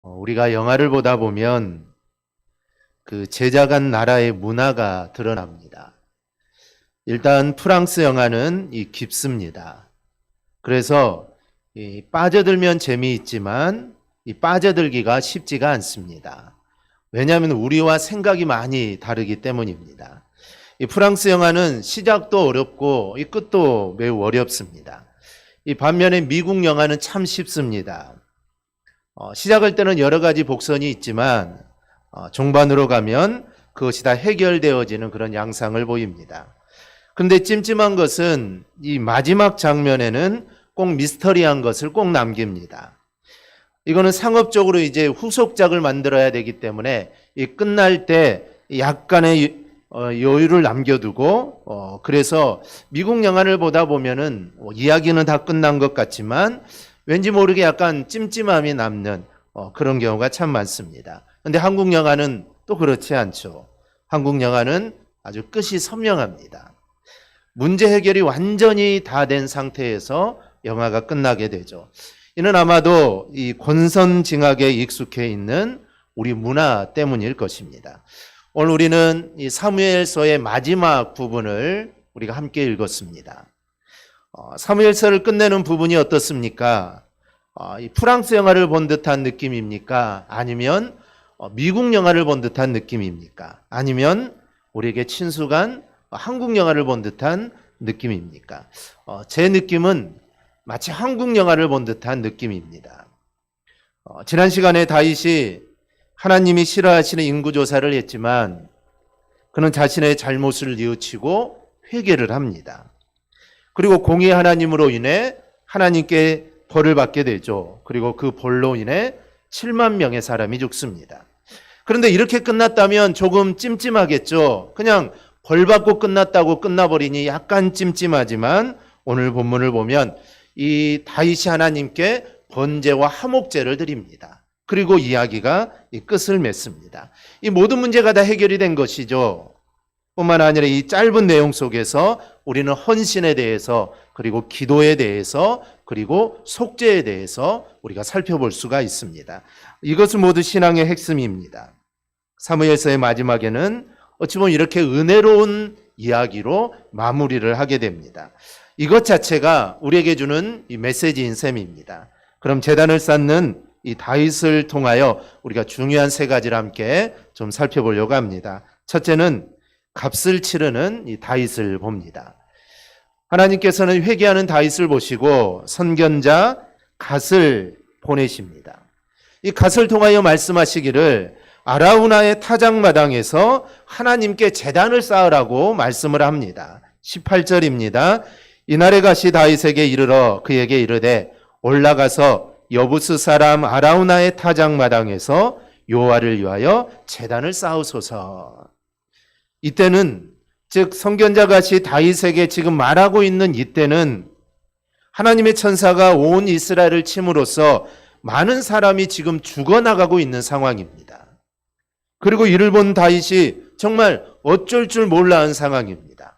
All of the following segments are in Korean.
우리가 영화를 보다 보면 그 제작한 나라의 문화가 드러납니다. 일단 프랑스 영화는 깊습니다. 그래서 빠져들면 재미있지만 이 빠져들기가 쉽지가 않습니다. 왜냐하면 우리와 생각이 많이 다르기 때문입니다. 이 프랑스 영화는 시작도 어렵고 이 끝도 매우 어렵습니다. 이 반면에 미국 영화는 참 쉽습니다. 시작할 때는 여러 가지 복선이 있지만 종반으로 가면 그것이 다 해결되어지는 그런 양상을 보입니다. 그런데 찜찜한 것은 이 마지막 장면에는 꼭 미스터리한 것을 꼭 남깁니다. 이거는 상업적으로 이제 후속작을 만들어야 되기 때문에 이 끝날 때 약간의 여유를 남겨두고 그래서 미국 영화를 보다 보면은 이야기는 다 끝난 것 같지만 왠지 모르게 약간 찜찜함이 남는 그런 경우가 참 많습니다. 그런데 한국 영화는 또 그렇지 않죠. 한국 영화는 아주 끝이 선명합니다. 문제 해결이 완전히 다 된 상태에서 영화가 끝나게 되죠. 이는 아마도 이 권선징악에 익숙해 있는 우리 문화 때문일 것입니다. 오늘 우리는 이 사무엘서의 마지막 부분을 우리가 함께 읽었습니다. 사무엘서를 끝내는 부분이 어떻습니까? 이 프랑스 영화를 본 듯한 느낌입니까? 아니면 미국 영화를 본 듯한 느낌입니까? 아니면 우리에게 친숙한 한국 영화를 본 듯한 느낌입니까? 제 느낌은 마치 한국 영화를 본 듯한 느낌입니다. 지난 시간에 다윗이 하나님이 싫어하시는 인구조사를 했지만 그는 자신의 잘못을 뉘우치고 회개를 합니다. 그리고 공의 하나님으로 인해 하나님께 벌을 받게 되죠. 그리고 그 벌로 인해 7만 명의 사람이 죽습니다. 그런데 이렇게 끝났다면 조금 찜찜하겠죠. 그냥 벌 받고 끝났다고 끝나버리니 약간 찜찜하지만 오늘 본문을 보면 이 다윗이 하나님께 번제와 화목제를 드립니다. 그리고 이야기가 이 끝을 맺습니다. 이 모든 문제가 다 해결이 된 것이죠. 뿐만 아니라 이 짧은 내용 속에서 우리는 헌신에 대해서 그리고 기도에 대해서 그리고 속죄에 대해서 우리가 살펴볼 수가 있습니다. 이것은 모두 신앙의 핵심입니다. 사무엘서의 마지막에는 어찌 보면 이렇게 은혜로운 이야기로 마무리를 하게 됩니다. 이것 자체가 우리에게 주는 이 메시지인 셈입니다. 그럼 제단을 쌓는 이 다윗을 통하여 우리가 중요한 세 가지를 함께 좀 살펴보려고 합니다. 첫째는 값을 치르는 이 다윗을 봅니다. 하나님께서는 회개하는 다윗을 보시고 선견자 갓을 보내십니다. 이 갓을 통하여 말씀하시기를 아라우나의 타작마당에서 하나님께 제단을 쌓으라고 말씀을 합니다. 18절입니다. 이날에 갓이 다윗에게 이르러 그에게 이르되 올라가서 여부스 사람 아라우나의 타작마당에서 여호와를 위하여 제단을 쌓으소서. 이때는 즉 선견자 갓이 다윗에게 지금 말하고 있는 이때는 하나님의 천사가 온 이스라엘을 침으로써 많은 사람이 지금 죽어나가고 있는 상황입니다. 그리고 이를 본 다윗이 정말 어쩔 줄 몰라 한 상황입니다.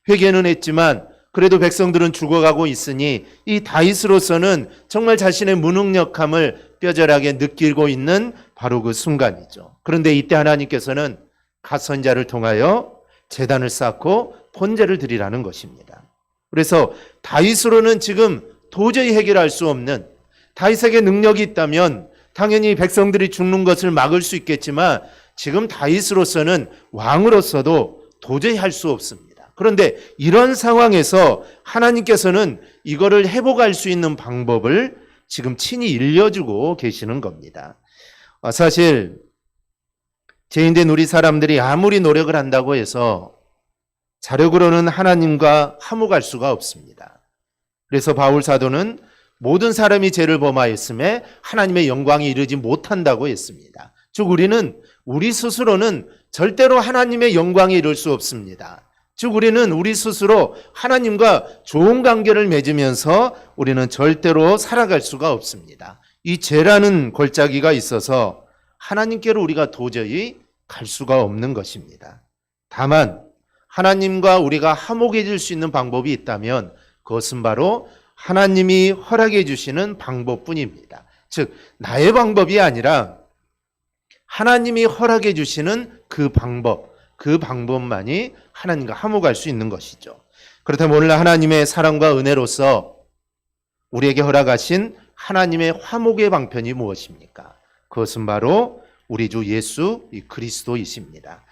회개는 했지만 그래도 백성들은 죽어가고 있으니 이 다윗으로서는 정말 자신의 무능력함을 뼈저하게 느끼고 있는 바로 그 순간이죠. 그런데 이때 하나님께서는 갓 선자를 통하여 제단을 쌓고 번제를 드리라는 것입니다. 그래서 다윗으로는 지금 도저히 해결할 수 없는, 다윗에게 능력이 있다면 당연히 백성들이 죽는 것을 막을 수 있겠지만 지금 다윗으로서는 왕으로서도 도저히 할 수 없습니다. 그런데 이런 상황에서 하나님께서는 이거를 회복할 수 있는 방법을 지금 친히 일려주고 계시는 겁니다. 사실 죄인된 우리 사람들이 아무리 노력을 한다고 해서 자력으로는 하나님과 화목할 수가 없습니다. 그래서 바울 사도는 모든 사람이 죄를 범하였음에 하나님의 영광이 이르지 못한다고 했습니다. 즉 우리는 우리 스스로는 절대로 하나님의 영광에 이를 수 없습니다. 즉 우리는 우리 스스로 하나님과 좋은 관계를 맺으면서 우리는 절대로 살아갈 수가 없습니다. 이 죄라는 골짜기가 있어서 하나님께로 우리가 도저히 갈 수가 없는 것입니다. 다만 하나님과 우리가 화목해질 수 있는 방법이 있다면 그것은 바로 하나님이 허락해 주시는 방법뿐입니다. 즉 나의 방법이 아니라 하나님이 허락해 주시는 그 방법만이 하나님과 화목할 수 있는 것이죠. 그렇다면 오늘 하나님의 사랑과 은혜로서 우리에게 허락하신 하나님의 화목의 방편이 무엇입니까? 그것은 바로 우리 주 예수 그리스도이십니다.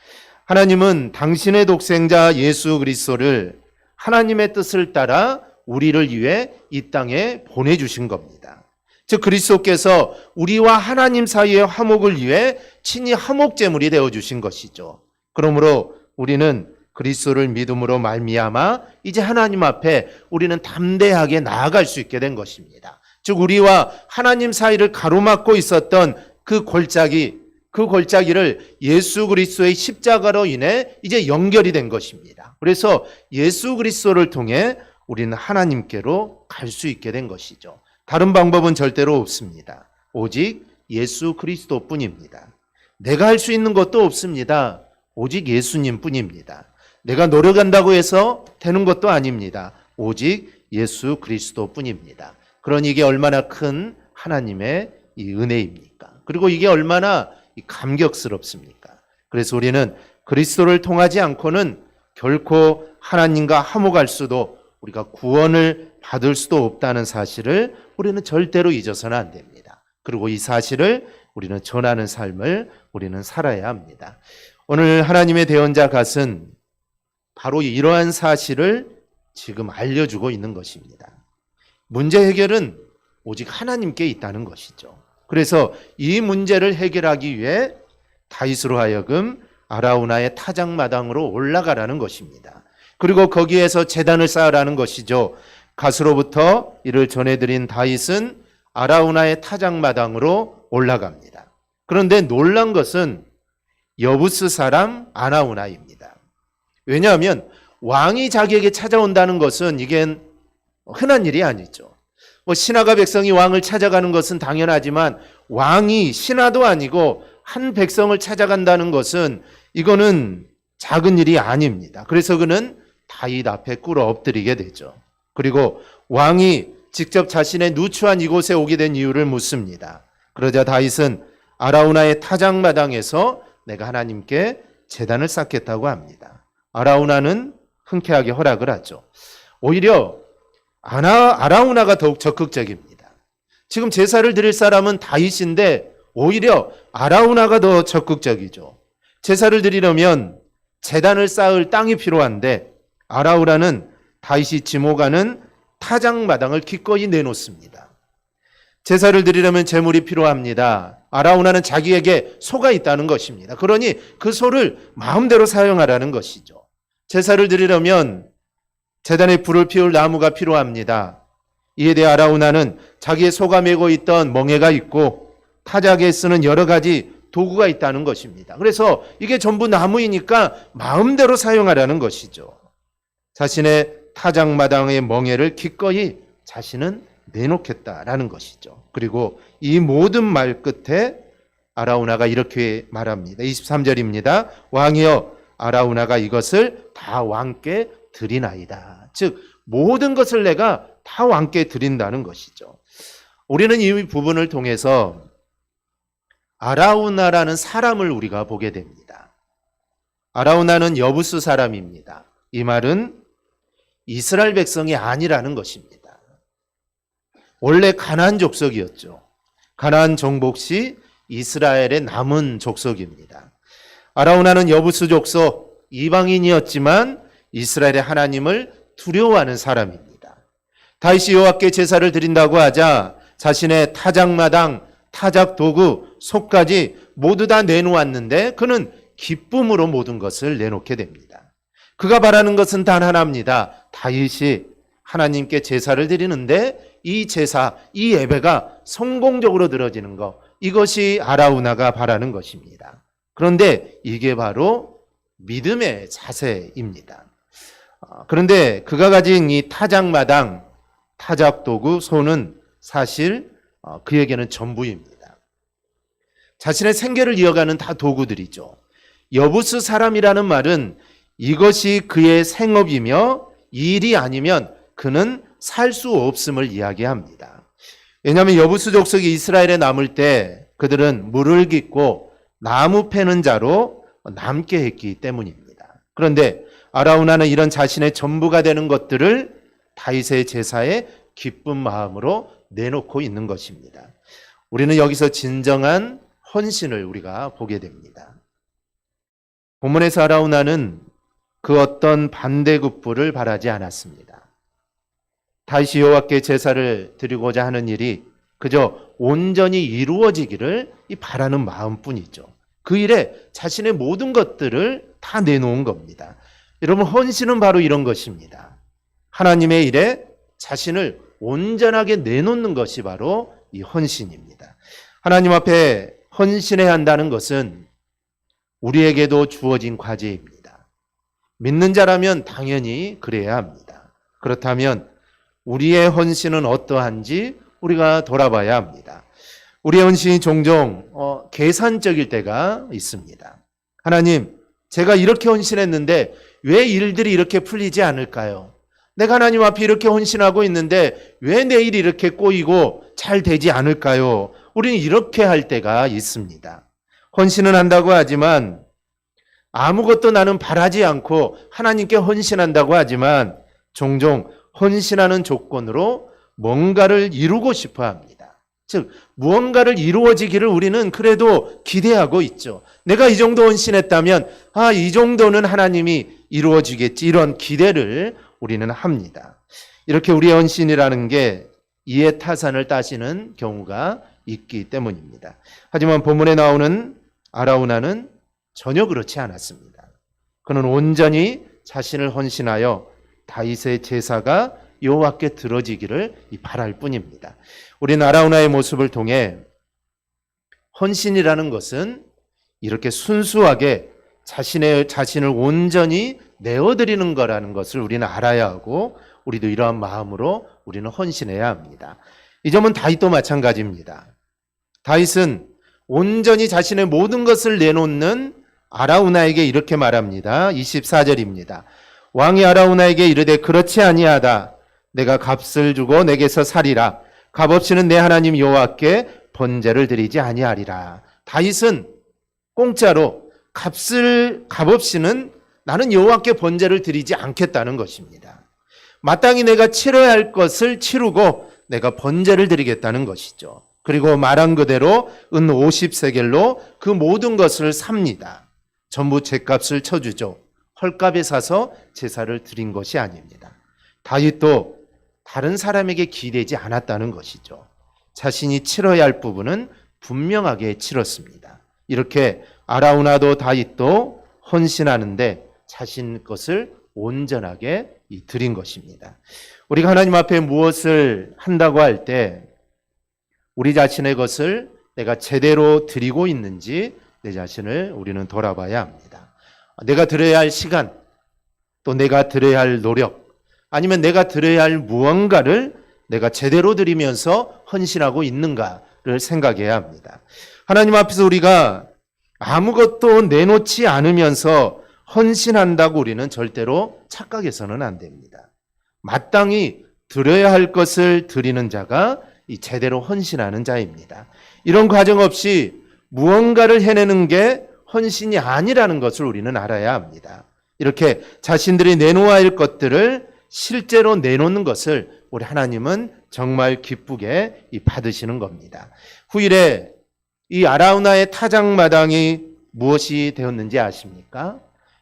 하나님은 당신의 독생자 예수 그리스도를 하나님의 뜻을 따라 우리를 위해 이 땅에 보내주신 겁니다. 즉 그리스도께서 우리와 하나님 사이의 화목을 위해 친히 화목제물이 되어주신 것이죠. 그러므로 우리는 그리스도를 믿음으로 말미암아 이제 하나님 앞에 우리는 담대하게 나아갈 수 있게 된 것입니다. 즉 우리와 하나님 사이를 가로막고 있었던 그 골짜기를 예수 그리스도의 십자가로 인해 이제 연결이 된 것입니다. 그래서 예수 그리스도를 통해 우리는 하나님께로 갈 수 있게 된 것이죠. 다른 방법은 절대로 없습니다. 오직 예수 그리스도뿐입니다. 내가 할 수 있는 것도 없습니다. 오직 예수님뿐입니다. 내가 노력한다고 해서 되는 것도 아닙니다. 오직 예수 그리스도뿐입니다. 그러니 이게 얼마나 큰 하나님의 이 은혜입니까? 그리고 이게 얼마나 감격스럽습니까? 그래서 우리는 그리스도를 통하지 않고는 결코 하나님과 화목할 수도 우리가 구원을 받을 수도 없다는 사실을 우리는 절대로 잊어서는 안 됩니다. 그리고 이 사실을 우리는 전하는 삶을 우리는 살아야 합니다. 오늘 하나님의 대언자 갓은 바로 이러한 사실을 지금 알려주고 있는 것입니다. 문제 해결은 오직 하나님께 있다는 것이죠. 그래서 이 문제를 해결하기 위해 다윗으로 하여금 아라우나의 타작마당으로 올라가라는 것입니다. 그리고 거기에서 제단을 쌓으라는 것이죠. 갓으로부터 이를 전해드린 다윗은 아라우나의 타작마당으로 올라갑니다. 그런데 놀란 것은 여부스 사람 아라우나입니다. 왜냐하면 왕이 자기에게 찾아온다는 것은 이게 흔한 일이 아니죠. 신하가 백성이 왕을 찾아가는 것은 당연하지만 왕이 신하도 아니고 한 백성을 찾아간다는 것은 이거는 작은 일이 아닙니다. 그래서 그는 다윗 앞에 꿇어 엎드리게 되죠. 그리고 왕이 직접 자신의 누추한 이곳에 오게 된 이유를 묻습니다. 그러자 다윗은 아라우나의 타작마당에서 내가 하나님께 제단을 쌓겠다고 합니다. 아라우나는 흔쾌하게 허락을 하죠. 오히려 아라우나가 더욱 적극적입니다. 지금 제사를 드릴 사람은 다윗인데 오히려 아라우나가 더 적극적이죠. 제사를 드리려면 제단을 쌓을 땅이 필요한데 아라우나는 다윗이 지목하는 타작마당을 기꺼이 내놓습니다. 제사를 드리려면 제물이 필요합니다. 아라우나는 자기에게 소가 있다는 것입니다. 그러니 그 소를 마음대로 사용하라는 것이죠. 제사를 드리려면 제단에 불을 피울 나무가 필요합니다. 이에 대해 아라우나는 자기의 소가 메고 있던 멍에가 있고 타작에 쓰는 여러 가지 도구가 있다는 것입니다. 그래서 이게 전부 나무이니까 마음대로 사용하라는 것이죠. 자신의 타작마당의 멍에를 기꺼이 자신은 내놓겠다라는 것이죠. 그리고 이 모든 말 끝에 아라우나가 이렇게 말합니다. 23절입니다. 왕이여 아라우나가 이것을 다 왕께 드리나이다. 즉 모든 것을 내가 다 왕께 드린다는 것이죠. 우리는 이 부분을 통해서 아라우나라는 사람을 우리가 보게 됩니다. 아라우나는 여부스 사람입니다. 이 말은 이스라엘 백성이 아니라는 것입니다. 원래 가나안 족속이었죠. 가나안 정복 시 이스라엘의 남은 족속입니다. 아라우나는 여부스 족속 이방인이었지만 이스라엘의 하나님을 두려워하는 사람입니다. 다윗이 여호와께 제사를 드린다고 하자 자신의 타작마당, 타작 도구, 속까지 모두 다 내놓았는데 그는 기쁨으로 모든 것을 내놓게 됩니다. 그가 바라는 것은 단 하나입니다. 다윗이 하나님께 제사를 드리는데 이 제사, 이 예배가 성공적으로 드려지는 것, 이것이 아라우나가 바라는 것입니다. 그런데 이게 바로 믿음의 자세입니다. 그런데 그가 가진 이 타작마당, 타작도구, 소는 사실 그에게는 전부입니다. 자신의 생계를 이어가는 다 도구들이죠. 여부스 사람이라는 말은 이것이 그의 생업이며 이 일이 아니면 그는 살 수 없음을 이야기합니다. 왜냐하면 여부수 족속이 이스라엘에 남을 때 그들은 물을 깃고 나무 패는 자로 남게 했기 때문입니다. 그런데 아라우나는 이런 자신의 전부가 되는 것들을 다윗의 제사에 기쁜 마음으로 내놓고 있는 것입니다. 우리는 여기서 진정한 헌신을 우리가 보게 됩니다. 본문에서 아라우나는 그 어떤 반대급부를 바라지 않았습니다. 다윗이 여호와께 제사를 드리고자 하는 일이 그저 온전히 이루어지기를 바라는 마음뿐이죠. 그 일에 자신의 모든 것들을 다 내놓은 겁니다. 여러분, 헌신은 바로 이런 것입니다. 하나님의 일에 자신을 온전하게 내놓는 것이 바로 이 헌신입니다. 하나님 앞에 헌신해야 한다는 것은 우리에게도 주어진 과제입니다. 믿는 자라면 당연히 그래야 합니다. 그렇다면 우리의 헌신은 어떠한지 우리가 돌아봐야 합니다. 우리의 헌신이 종종 계산적일 때가 있습니다. 하나님, 제가 이렇게 헌신했는데 왜 일들이 이렇게 풀리지 않을까요? 내가 하나님 앞에 이렇게 헌신하고 있는데 왜 내 일이 이렇게 꼬이고 잘 되지 않을까요? 우리는 이렇게 할 때가 있습니다. 헌신은 한다고 하지만 아무것도 나는 바라지 않고 하나님께 헌신한다고 하지만 종종 헌신하는 조건으로 뭔가를 이루고 싶어 합니다. 즉, 무언가를 이루어지기를 우리는 그래도 기대하고 있죠. 내가 이 정도 헌신했다면 이 정도는 하나님이 이루어지겠지, 이런 기대를 우리는 합니다. 이렇게 우리의 헌신이라는 게 이해타산을 따지는 경우가 있기 때문입니다. 하지만 본문에 나오는 아라우나는 전혀 그렇지 않았습니다. 그는 온전히 자신을 헌신하여 다윗의 제사가 여호와께 들어지기를 바랄 뿐입니다. 우리는 아라우나의 모습을 통해 헌신이라는 것은 이렇게 순수하게 자신을 온전히 내어드리는 거라는 것을 우리는 알아야 하고 우리도 이러한 마음으로 우리는 헌신해야 합니다. 이 점은 다윗도 마찬가지입니다. 다윗은 온전히 자신의 모든 것을 내놓는 아라우나에게 이렇게 말합니다. 24절입니다. 왕이 아라우나에게 이르되 그렇지 아니하다. 내가 값을 주고 내게서 살이라. 값없이는 내 하나님 여호와께 번제를 드리지 아니하리라. 다윗은 공짜로 값없이는 나는 여호와께 번제를 드리지 않겠다는 것입니다. 마땅히 내가 치러야 할 것을 치르고 내가 번제를 드리겠다는 것이죠. 그리고 말한 그대로 은 50세겔로 그 모든 것을 삽니다. 전부 제값을 쳐주죠. 헐값에 사서 제사를 드린 것이 아닙니다. 다윗도 다른 사람에게 기대지 않았다는 것이죠. 자신이 치러야 할 부분은 분명하게 치렀습니다. 이렇게 아라우나도 다윗도 헌신하는데 자신 것을 온전하게 드린 것입니다. 우리가 하나님 앞에 무엇을 한다고 할 때 우리 자신의 것을 내가 제대로 드리고 있는지 내 자신을 우리는 돌아봐야 합니다. 내가 드려야 할 시간, 또 내가 드려야 할 노력, 아니면 내가 드려야 할 무언가를 내가 제대로 드리면서 헌신하고 있는가를 생각해야 합니다. 하나님 앞에서 우리가 아무것도 내놓지 않으면서 헌신한다고 우리는 절대로 착각해서는 안 됩니다. 마땅히 드려야 할 것을 드리는 자가 이 제대로 헌신하는 자입니다. 이런 과정 없이 무언가를 해내는 게 헌신이 아니라는 것을 우리는 알아야 합니다. 이렇게 자신들이 내놓아야 할 것들을 실제로 내놓는 것을 우리 하나님은 정말 기쁘게 받으시는 겁니다. 후일에 이 아라우나의 타작마당이 무엇이 되었는지 아십니까?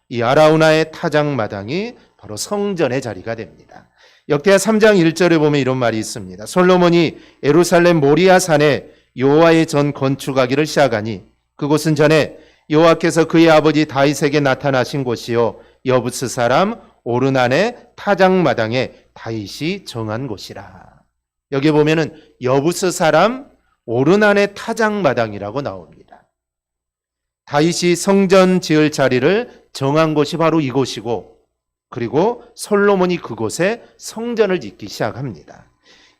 이 아라우나의 타작마당이 바로 성전의 자리가 됩니다. 역대하 3장 1절에 보면 이런 말이 있습니다. 솔로몬이 예루살렘 모리아 산에 여호와의 전 건축하기를 시작하니 그곳은 전에 여호와께서 그의 아버지 다윗에게 나타나신 곳이요 여부스 사람 오르난의 타작마당에 다윗이 정한 곳이라. 여기 보면은 여부스 사람 오르난의 타작마당이라고 나옵니다. 다윗이 성전 지을 자리를 정한 곳이 바로 이곳이고, 그리고 솔로몬이 그곳에 성전을 짓기 시작합니다.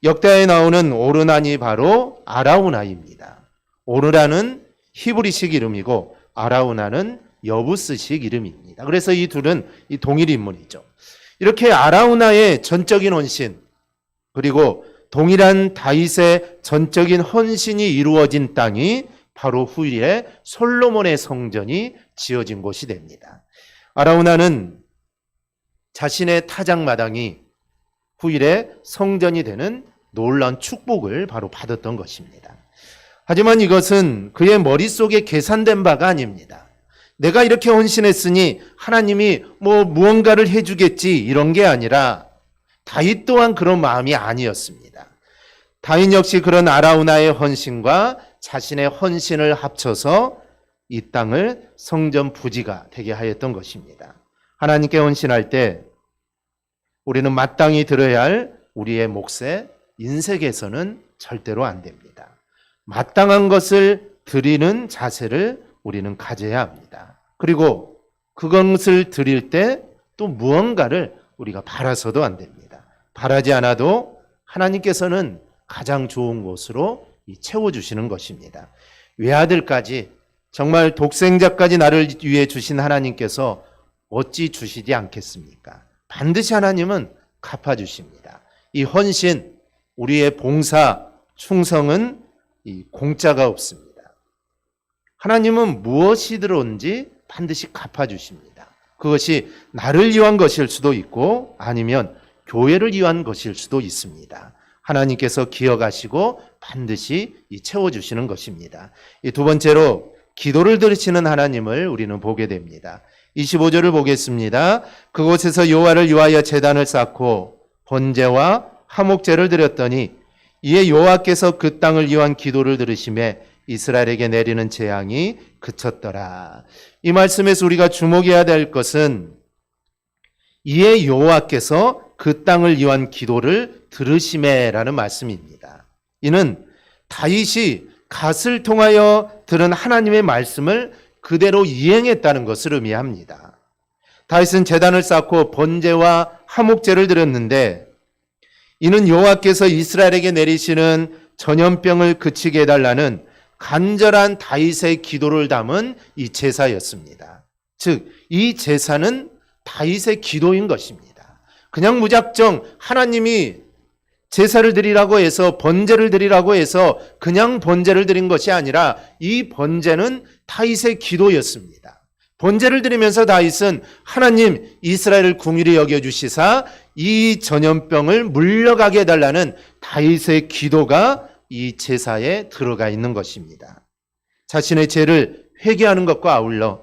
역대하에 나오는 오르난이 바로 아라우나입니다. 오르난은 히브리식 이름이고 아라우나는 여부스식 이름입니다. 그래서 이 둘은 동일 인물이죠. 이렇게 아라우나의 전적인 헌신, 그리고 동일한 다윗의 전적인 헌신이 이루어진 땅이 바로 후일에 솔로몬의 성전이 지어진 곳이 됩니다. 아라우나는 자신의 타작마당이 후일에 성전이 되는 놀라운 축복을 바로 받았던 것입니다. 하지만 이것은 그의 머릿속에 계산된 바가 아닙니다. 내가 이렇게 헌신했으니 하나님이 무언가를 해주겠지 이런 게 아니라 다윗 또한 그런 마음이 아니었습니다. 다윗 역시 그런 아라우나의 헌신과 자신의 헌신을 합쳐서 이 땅을 성전 부지가 되게 하였던 것입니다. 하나님께 헌신할 때 우리는 마땅히 들어야 할 우리의 몫에 인색에서는 절대로 안 됩니다. 마땅한 것을 드리는 자세를 우리는 가져야 합니다. 그리고 그것을 드릴 때 또 무언가를 우리가 바라서도 안 됩니다. 바라지 않아도 하나님께서는 가장 좋은 곳으로 채워주시는 것입니다. 외아들까지 정말 독생자까지 나를 위해 주신 하나님께서 어찌 주시지 않겠습니까? 반드시 하나님은 갚아주십니다. 이 헌신, 우리의 봉사, 충성은 공짜가 없습니다. 하나님은 무엇이 들어온지 반드시 갚아주십니다. 그것이 나를 위한 것일 수도 있고 아니면 교회를 위한 것일 수도 있습니다. 하나님께서 기억하시고 반드시 채워주시는 것입니다. 이 두 번째로 기도를 들으시는 하나님을 우리는 보게 됩니다. 25절을 보겠습니다. 그곳에서 여호와를 위하여 제단을 쌓고 번제와 화목제를 드렸더니 이에 여호와께서 그 땅을 위한 기도를 들으심에 이스라엘에게 내리는 재앙이 그쳤더라. 이 말씀에서 우리가 주목해야 될 것은 이에 여호와께서 그 땅을 위한 기도를 들으심에라는 말씀입니다. 이는 다윗이 갓을 통하여 들은 하나님의 말씀을 그대로 이행했다는 것을 의미합니다. 다윗은 제단을 쌓고 번제와 화목제를 드렸는데 이는 여호와께서 이스라엘에게 내리시는 전염병을 그치게 해달라는 간절한 다윗의 기도를 담은 이 제사였습니다. 즉, 이 제사는 다윗의 기도인 것입니다. 그냥 무작정 하나님이 제사를 드리라고 해서 번제를 드리라고 해서 그냥 번제를 드린 것이 아니라 이 번제는 다윗의 기도였습니다. 번제를 드리면서 다윗은 하나님 이스라엘을 긍휼히 여겨주시사 이 전염병을 물러가게 해달라는 다윗의 기도가 이 제사에 들어가 있는 것입니다. 자신의 죄를 회개하는 것과 아울러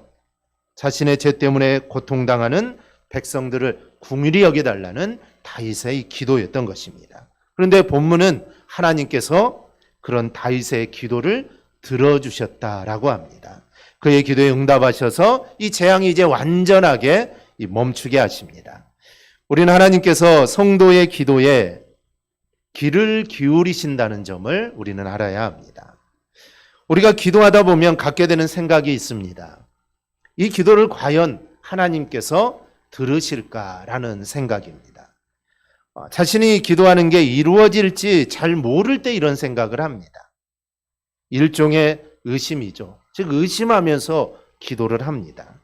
자신의 죄 때문에 고통당하는 백성들을 긍휼히 여겨달라는 다윗의 기도였던 것입니다. 그런데 본문은 하나님께서 그런 다윗의 기도를 들어주셨다라고 합니다. 그의 기도에 응답하셔서 이 재앙이 이제 완전하게 멈추게 하십니다. 우리는 하나님께서 성도의 기도에 귀를 기울이신다는 점을 우리는 알아야 합니다. 우리가 기도하다 보면 갖게 되는 생각이 있습니다. 이 기도를 과연 하나님께서 들으실까라는 생각입니다. 자신이 기도하는 게 이루어질지 잘 모를 때 이런 생각을 합니다. 일종의 의심이죠. 즉 의심하면서 기도를 합니다.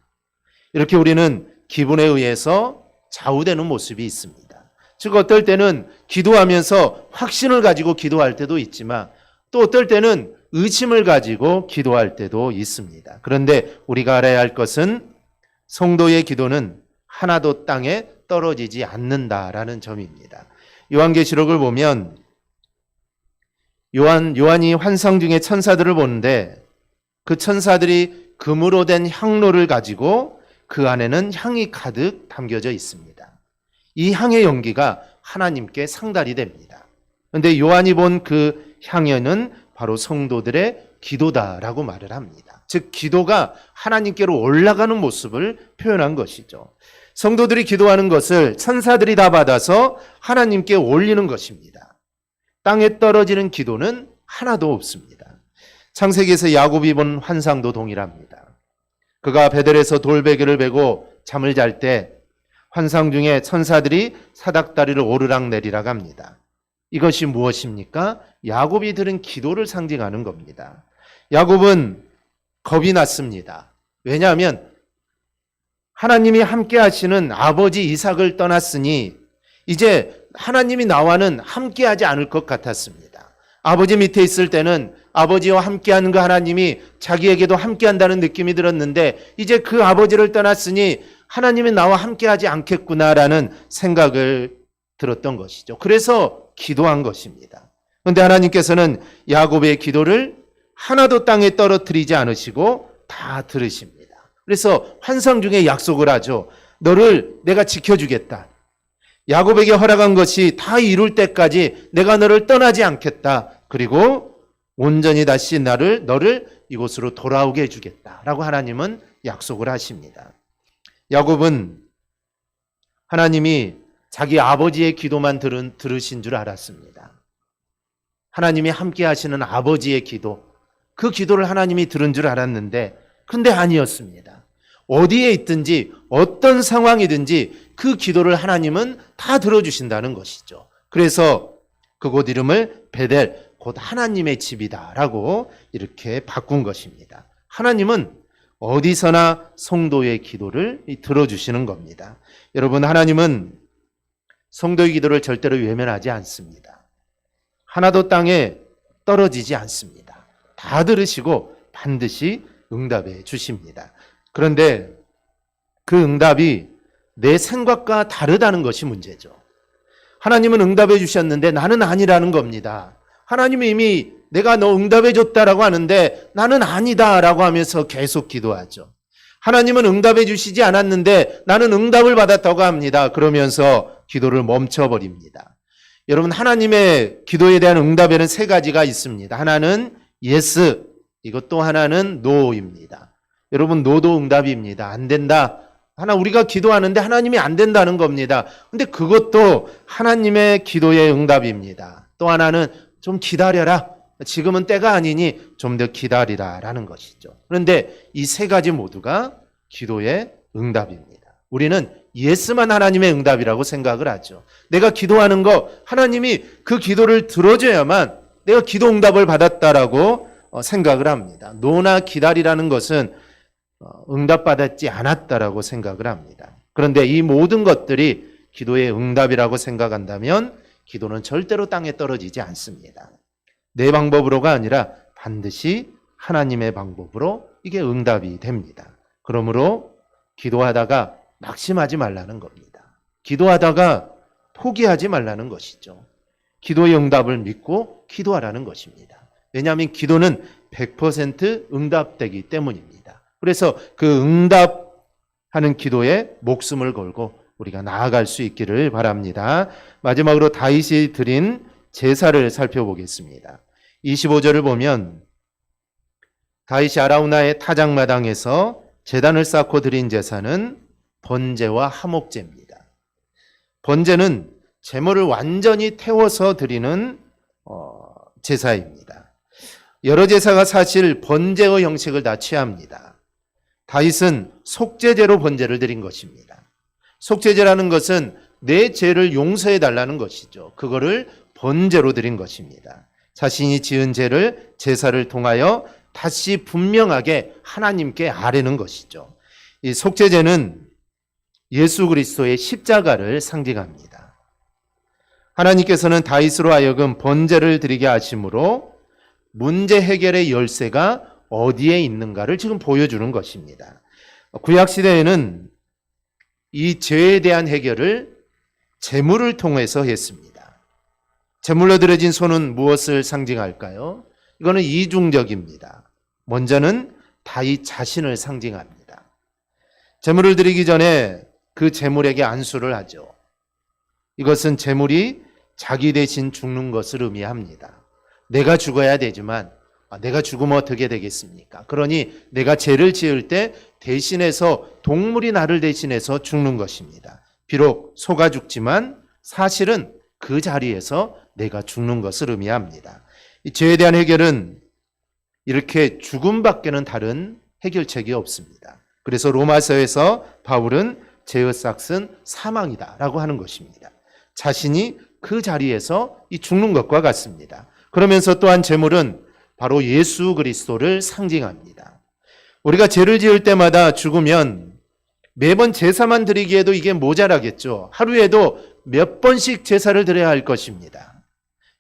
이렇게 우리는 기분에 의해서 좌우되는 모습이 있습니다. 즉 어떨 때는 기도하면서 확신을 가지고 기도할 때도 있지만 또 어떨 때는 의심을 가지고 기도할 때도 있습니다. 그런데 우리가 알아야 할 것은 성도의 기도는 하나도 땅에 떨어지지 않는다라는 점입니다. 요한계시록을 보면 요한이 환상 중에 천사들을 보는데 그 천사들이 금으로 된 향로를 가지고 그 안에는 향이 가득 담겨져 있습니다. 이 향의 연기가 하나님께 상달이 됩니다. 그런데 요한이 본 그 향연은 바로 성도들의 기도다라고 말을 합니다. 즉 기도가 하나님께로 올라가는 모습을 표현한 것이죠. 성도들이 기도하는 것을 천사들이 다 받아서 하나님께 올리는 것입니다. 땅에 떨어지는 기도는 하나도 없습니다. 창세기에서 야곱이 본 환상도 동일합니다. 그가 베델에서 돌베개를 베고 잠을 잘 때 환상 중에 천사들이 사닥다리를 오르락 내리락 합니다. 이것이 무엇입니까? 야곱이 들은 기도를 상징하는 겁니다. 야곱은 겁이 났습니다. 왜냐하면 하나님이 함께 하시는 아버지 이삭을 떠났으니 이제 하나님이 나와는 함께하지 않을 것 같았습니다. 아버지 밑에 있을 때는 아버지와 함께하는 그 하나님이 자기에게도 함께한다는 느낌이 들었는데 이제 그 아버지를 떠났으니 하나님이 나와 함께하지 않겠구나라는 생각을 들었던 것이죠. 그래서 기도한 것입니다. 그런데 하나님께서는 야곱의 기도를 하나도 땅에 떨어뜨리지 않으시고 다 들으십니다. 그래서 환상 중에 약속을 하죠. 너를 내가 지켜주겠다. 야곱에게 허락한 것이 다 이룰 때까지 내가 너를 떠나지 않겠다. 그리고 온전히 다시 너를 이곳으로 돌아오게 해주겠다라고 하나님은 약속을 하십니다. 야곱은 하나님이 자기 아버지의 기도만 들으신 줄 알았습니다. 하나님이 함께 하시는 아버지의 기도, 그 기도를 하나님이 들은 줄 알았는데 근데 아니었습니다. 어디에 있든지 어떤 상황이든지 그 기도를 하나님은 다 들어주신다는 것이죠. 그래서 그곳 이름을 베델, 곧 하나님의 집이다라고 이렇게 바꾼 것입니다. 하나님은 어디서나 성도의 기도를 들어주시는 겁니다. 여러분, 하나님은 성도의 기도를 절대로 외면하지 않습니다. 하나도 땅에 떨어지지 않습니다. 다 들으시고 반드시 응답해 주십니다. 그런데 그 응답이 내 생각과 다르다는 것이 문제죠. 하나님은 응답해 주셨는데 나는 아니라는 겁니다. 하나님이 이미 내가 너 응답해 줬다라고 하는데 나는 아니다라고 하면서 계속 기도하죠. 하나님은 응답해 주시지 않았는데 나는 응답을 받았다고 합니다. 그러면서 기도를 멈춰버립니다. 여러분, 하나님의 기도에 대한 응답에는 세 가지가 있습니다. 하나는 yes, 이것 또 하나는 no입니다. 여러분, no도 응답입니다. 안 된다. 우리가 기도하는데 하나님이 안 된다는 겁니다. 근데 그것도 하나님의 기도의 응답입니다. 또 하나는 좀 기다려라. 지금은 때가 아니니 좀 더 기다리라라는 것이죠. 그런데 이 세 가지 모두가 기도의 응답입니다. 우리는 예스만 하나님의 응답이라고 생각을 하죠. 내가 기도하는 거 하나님이 그 기도를 들어줘야만 내가 기도 응답을 받았다라고 생각을 합니다. 노나 기다리라는 것은 응답받았지 않았다라고 생각을 합니다. 그런데 이 모든 것들이 기도의 응답이라고 생각한다면 기도는 절대로 땅에 떨어지지 않습니다. 내 방법으로가 아니라 반드시 하나님의 방법으로 이게 응답이 됩니다. 그러므로 기도하다가 낙심하지 말라는 겁니다. 기도하다가 포기하지 말라는 것이죠. 기도의 응답을 믿고 기도하라는 것입니다. 왜냐하면 기도는 100% 응답되기 때문입니다. 그래서 그 응답하는 기도에 목숨을 걸고 우리가 나아갈 수 있기를 바랍니다. 마지막으로 다윗이 드린 제사를 살펴보겠습니다. 25절을 보면 다윗이 아라우나의 타작마당에서 제단을 쌓고 드린 제사는 번제와 화목제입니다. 번제는 제물을 완전히 태워서 드리는 제사입니다. 여러 제사가 사실 번제의 형식을 다 취합니다. 다윗은 속죄제로 번제를 드린 것입니다. 속죄제라는 것은 내 죄를 용서해 달라는 것이죠. 그거를 번제로 드린 것입니다. 자신이 지은 죄를 제사를 통하여 다시 분명하게 하나님께 아뢰는 것이죠. 이 속죄제는 예수 그리스도의 십자가를 상징합니다. 하나님께서는 다윗으로 하여금 번제를 드리게 하심으로 문제 해결의 열쇠가 어디에 있는가를 지금 보여주는 것입니다. 구약 시대에는 이 죄에 대한 해결을 제물을 통해서 했습니다. 제물로 드려진 소는 무엇을 상징할까요? 이거는 이중적입니다. 먼저는 다윗 자신을 상징합니다. 제물을 드리기 전에 그 제물에게 안수를 하죠. 이것은 제물이 자기 대신 죽는 것을 의미합니다. 내가 죽어야 되지만 내가 죽으면 어떻게 되겠습니까? 그러니 내가 죄를 지을 때 대신해서 동물이 나를 대신해서 죽는 것입니다. 비록 소가 죽지만 사실은 그 자리에서 내가 죽는 것을 의미합니다. 이 죄에 대한 해결은 이렇게 죽음밖에는 다른 해결책이 없습니다. 그래서 로마서에서 바울은 죄의 삭은 사망이다라고 하는 것입니다. 자신이 그 자리에서 이 죽는 것과 같습니다. 그러면서 또한 제물은 바로 예수 그리스도를 상징합니다. 우리가 죄를 지을 때마다 죽으면 매번 제사만 드리기에도 이게 모자라겠죠. 하루에도 몇 번씩 제사를 드려야 할 것입니다.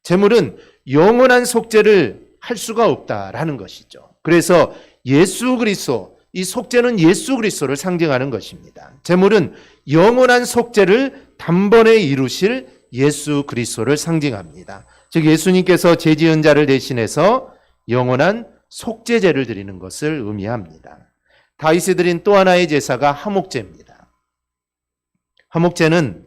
제물은 영원한 속죄를 할 수가 없다라는 것이죠. 그래서 예수 그리스도, 이 속죄는 예수 그리스도를 상징하는 것입니다. 제물은 영원한 속죄를 단번에 이루실 예수 그리스도를 상징합니다. 즉 예수님께서 죄지은 자를 대신해서 영원한 속죄제를 드리는 것을 의미합니다. 다윗이 드린 또 하나의 제사가 화목제입니다. 화목제는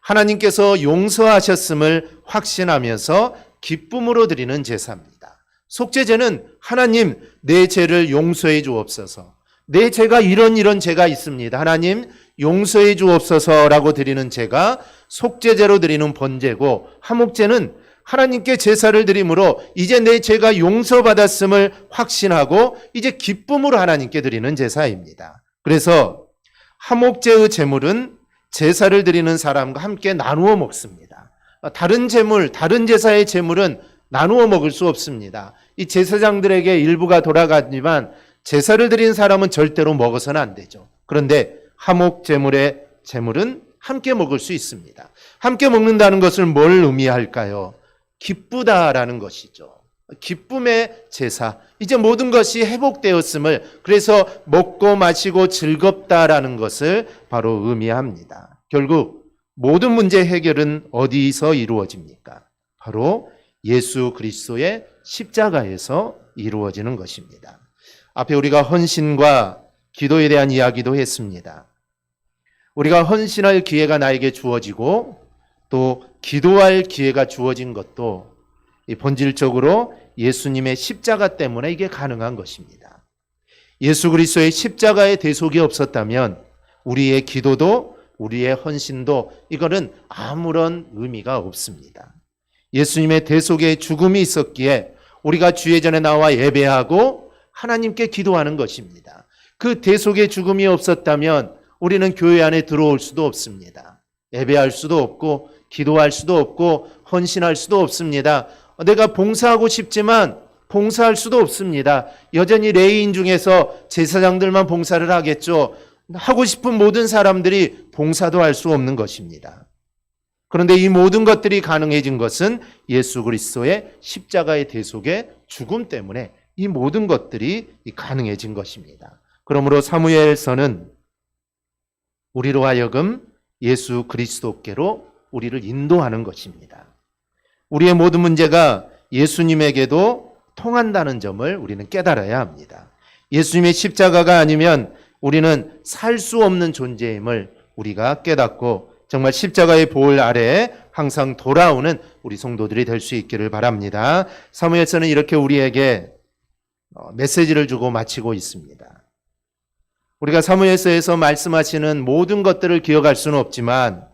하나님께서 용서하셨음을 확신하면서 기쁨으로 드리는 제사입니다. 속죄제는 하나님 내 죄를 용서해 주옵소서, 내 죄가 이런 죄가 있습니다, 하나님 용서해 주옵소서라고 드리는 제가 속죄제로 드리는 번제고, 화목제는 하나님께 제사를 드림으로 이제 내 죄가 용서받았음을 확신하고 이제 기쁨으로 하나님께 드리는 제사입니다. 그래서 화목제의 제물은 제사를 드리는 사람과 함께 나누어 먹습니다. 다른 제물, 다른 제사의 제물은 나누어 먹을 수 없습니다. 이 제사장들에게 일부가 돌아가지만 제사를 드린 사람은 절대로 먹어서는 안 되죠. 그런데 화목 제물의 제물은 함께 먹을 수 있습니다. 함께 먹는다는 것을 뭘 의미할까요? 기쁘다라는 것이죠. 기쁨의 제사. 이제 모든 것이 회복되었음을, 그래서 먹고 마시고 즐겁다라는 것을 바로 의미합니다. 결국 모든 문제 해결은 어디서 이루어집니까? 바로 예수 그리스도의 십자가에서 이루어지는 것입니다. 앞에 우리가 헌신과 기도에 대한 이야기도 했습니다. 우리가 헌신할 기회가 나에게 주어지고 또 기도할 기회가 주어진 것도 본질적으로 예수님의 십자가 때문에 이게 가능한 것입니다. 예수 그리스도의 십자가의 대속이 없었다면 우리의 기도도 우리의 헌신도 이거는 아무런 의미가 없습니다. 예수님의 대속의 죽음이 있었기에 우리가 주의 전에 나와 예배하고 하나님께 기도하는 것입니다. 그 대속의 죽음이 없었다면 우리는 교회 안에 들어올 수도 없습니다. 예배할 수도 없고 기도할 수도 없고 헌신할 수도 없습니다. 내가 봉사하고 싶지만 봉사할 수도 없습니다. 여전히 레위인 중에서 제사장들만 봉사를 하겠죠. 하고 싶은 모든 사람들이 봉사도 할 수 없는 것입니다. 그런데 이 모든 것들이 가능해진 것은 예수 그리스도의 십자가의 대속의 죽음 때문에 이 모든 것들이 가능해진 것입니다. 그러므로 사무엘서는 우리로 하여금 예수 그리스도께로 우리를 인도하는 것입니다. 우리의 모든 문제가 예수님에게도 통한다는 점을 우리는 깨달아야 합니다. 예수님의 십자가가 아니면 우리는 살 수 없는 존재임을 우리가 깨닫고 정말 십자가의 보혈 아래에 항상 돌아오는 우리 성도들이 될 수 있기를 바랍니다. 사무엘서는 이렇게 우리에게 메시지를 주고 마치고 있습니다. 우리가 사무엘서에서 말씀하시는 모든 것들을 기억할 수는 없지만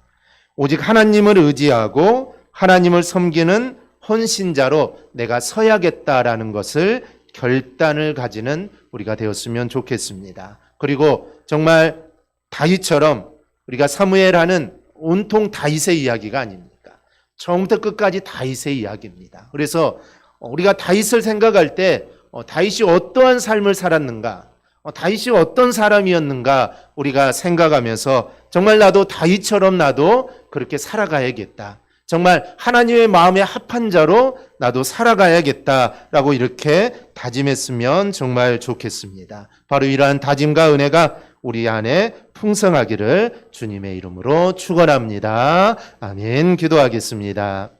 오직 하나님을 의지하고 하나님을 섬기는 헌신자로 내가 서야겠다라는 것을 결단을 가지는 우리가 되었으면 좋겠습니다. 그리고 정말 다윗처럼 우리가 사무엘하는 온통 다윗의 이야기가 아닙니까? 처음부터 끝까지 다윗의 이야기입니다. 그래서 우리가 다윗을 생각할 때 다윗이 어떠한 삶을 살았는가, 다윗이 어떤 사람이었는가 우리가 생각하면서 정말 나도 다윗처럼 나도 그렇게 살아가야겠다. 정말 하나님의 마음에 합한 자로 나도 살아가야겠다라고 이렇게 다짐했으면 정말 좋겠습니다. 바로 이러한 다짐과 은혜가 우리 안에 풍성하기를 주님의 이름으로 축원합니다. 아멘. 기도하겠습니다.